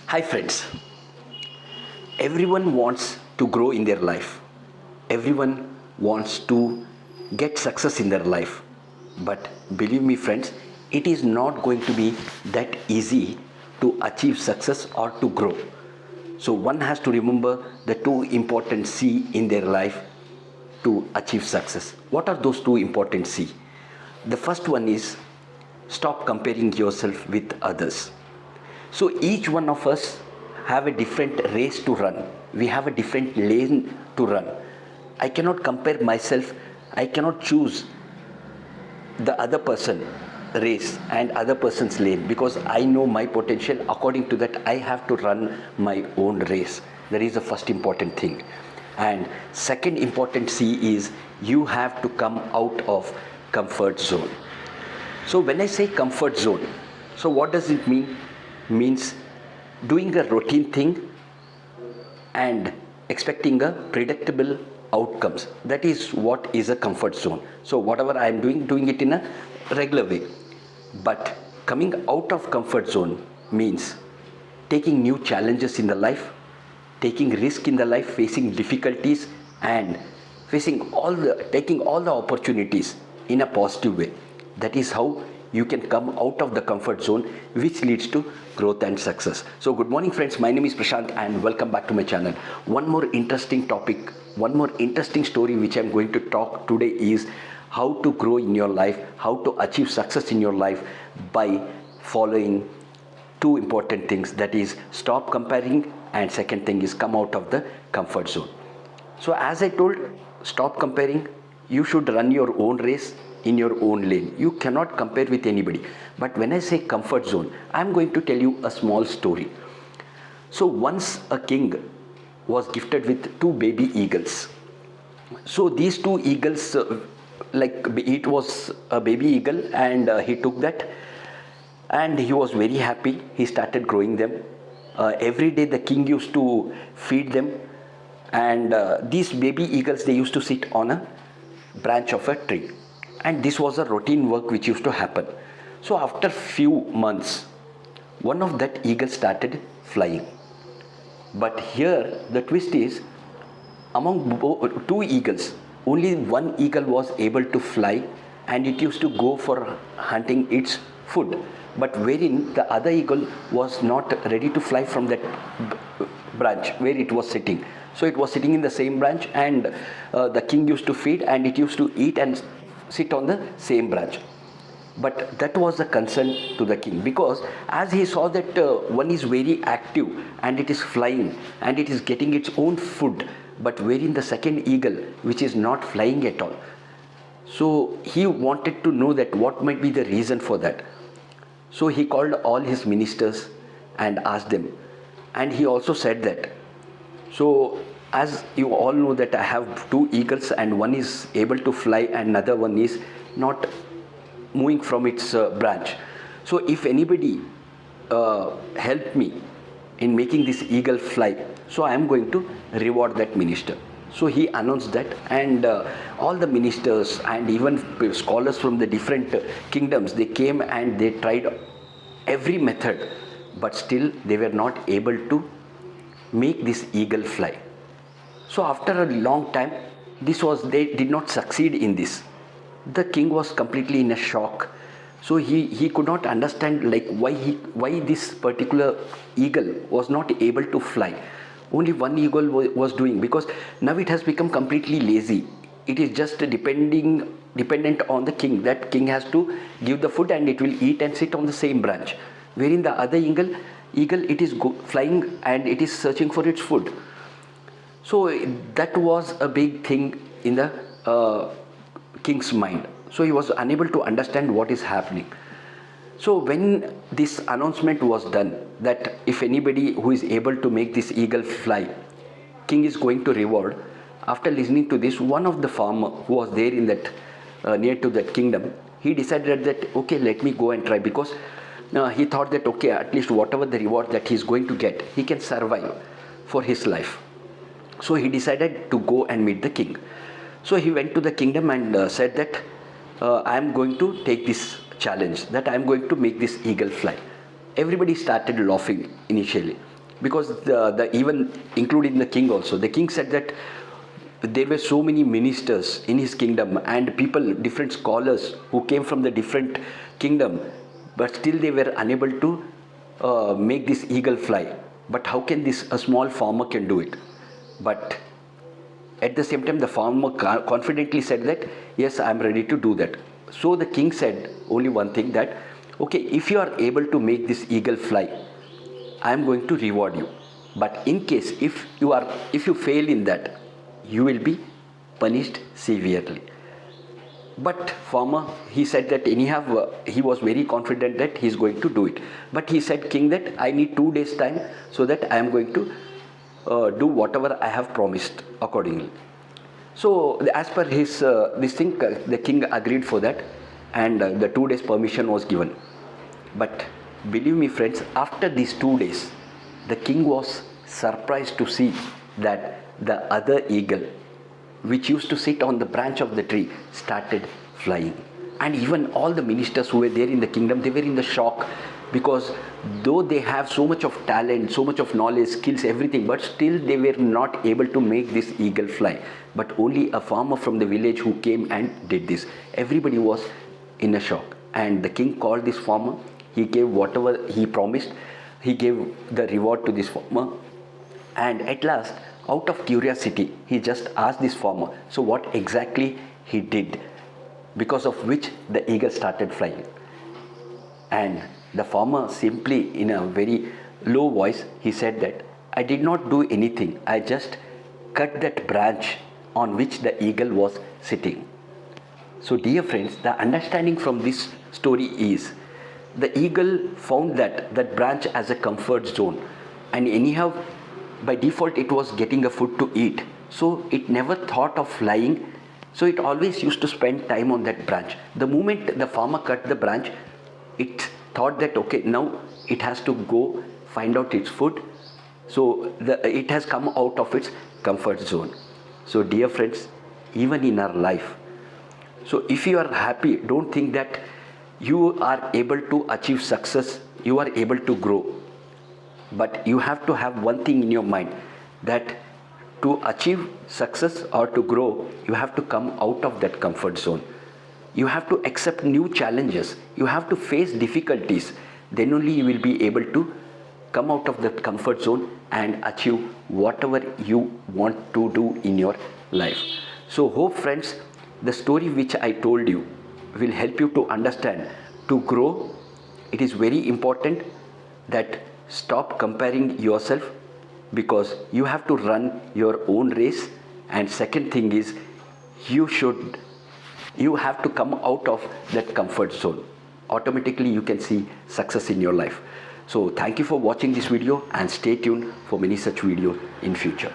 Hi friends, everyone wants to grow in their life. Everyone wants to get success in their life. But believe me friends, it is not going to be that easy to achieve success or to grow. So one has to remember the two important C in their life to achieve success. What are those two important C? The first one is stop comparing yourself with others. So each one of us have a different race to run. We have a different lane to run. I cannot compare myself. I cannot choose the other person race and other person's lane because I know my potential. According to that, I have to run my own race. That is the first important thing. And second important C is you have to come out of comfort zone. So when I say comfort zone, so what does it mean? Means doing a routine thing and expecting a predictable outcomes. That is what is a comfort zone. So whatever I am doing it in a regular way. But coming out of comfort zone means taking new challenges in the life, taking risk in the life, facing difficulties and taking all the opportunities in a positive way. That is how you can come out of the comfort zone, which leads to growth and success. So good morning friends, my name is Prashanth and welcome back to my channel. One more interesting topic, one more interesting story which I'm going to talk today is how to grow in your life, how to achieve success in your life by following two important things, that is stop comparing and second thing is come out of the comfort zone. So as I told, stop comparing. You should run your own race in your own lane. You cannot compare with anybody. But when I say comfort zone, I'm going to tell you a small story. So once a king was gifted with two baby eagles. So these two eagles, it was a baby eagle and he took that and he was very happy. He started growing them. Every day the king used to feed them and these baby eagles, they used to sit on a branch of a tree. And this was a routine work which used to happen. So after few months, one of that eagle started flying. But here the twist is, among two eagles, only one eagle was able to fly and it used to go for hunting its food. But wherein the other eagle was not ready to fly from that branch where it was sitting. So it was sitting in the same branch and the king used to feed and it used to eat and sit on the same branch. But that was a concern to the king because as he saw that one is very active and it is flying and it is getting its own food, but wherein the second eagle which is not flying at all. So he wanted to know that what might be the reason for that. So he called all his ministers and asked them, and he also said that, so as you all know that I have two eagles and one is able to fly and another one is not moving from its branch. So if anybody help me in making this eagle fly, so I am going to reward that minister. So he announced that and all the ministers and even scholars from the different kingdoms, they came and they tried every method, but still they were not able to make this eagle fly. So after a long time, they did not succeed in this. The king was completely in a shock. So he could not understand why this particular eagle was not able to fly. Only one eagle was doing, because now it has become completely lazy. It is just dependent on the king. That king has to give the food and it will eat and sit on the same branch. Wherein the other eagle it is flying and it is searching for its food. So that was a big thing in the king's mind. So he was unable to understand what is happening. So when this announcement was done that if anybody who is able to make this eagle fly, king is going to reward. After listening to this, one of the farmer who was there in that near to that kingdom, he decided that okay, let me go and try, because he thought that okay, at least whatever the reward that he is going to get, he can survive for his life. So he decided to go and meet the king. So he went to the kingdom and said that I am going to take this challenge, that I am going to make this eagle fly. Everybody started laughing initially. because the even including the king also, the king said that there were so many ministers in his kingdom and people, different scholars who came from the different kingdom, but still they were unable to make this eagle fly. But how can this a small farmer can do it? But at the same time, the farmer confidently said that, yes, I am ready to do that. So the king said only one thing, that, okay, if you are able to make this eagle fly, I am going to reward you. But in case if you fail in that, you will be punished severely. But farmer, he said that anyhow, he was very confident that he is going to do it. But he said, king, that I need 2 days time, so that I am going to do whatever I have promised accordingly. So as per his this thing, the king agreed for that, and the 2 days permission was given. But believe me friends, after these 2 days, the king was surprised to see that the other eagle, which used to sit on the branch of the tree, started flying. And even all the ministers who were there in the kingdom, they were in the shock, because though they have so much of talent, so much of knowledge, skills, everything, but still they were not able to make this eagle fly. But only a farmer from the village who came and did this. Everybody was in a shock, and the king called this farmer. He gave whatever he promised. He gave the reward to this farmer, and at last, out of curiosity, he just asked this farmer, so what exactly he did, because of which the eagle started flying. And the farmer simply, in a very low voice, he said that, I did not do anything, I just cut that branch on which the eagle was sitting. So dear friends, the understanding from this story is, the eagle found that branch as a comfort zone, and anyhow by default it was getting a food to eat, so it never thought of flying. So it always used to spend time on that branch. The moment the farmer cut the branch, it thought that, okay, now it has to go find out its food. So it has come out of its comfort zone. So dear friends, even in our life, so if you are happy, don't think that you are able to achieve success, you are able to grow. But you have to have one thing in your mind, that to achieve success or to grow, you have to come out of that comfort zone. You have to accept new challenges. You have to face difficulties. Then only you will be able to come out of that comfort zone and achieve whatever you want to do in your life. So hope friends, the story which I told you will help you to understand, to grow. It is very important that stop comparing yourself, because you have to run your own race. And second thing is, you have to come out of that comfort zone. Automatically you can see success in your life. So thank you for watching this video, and stay tuned for many such videos in future.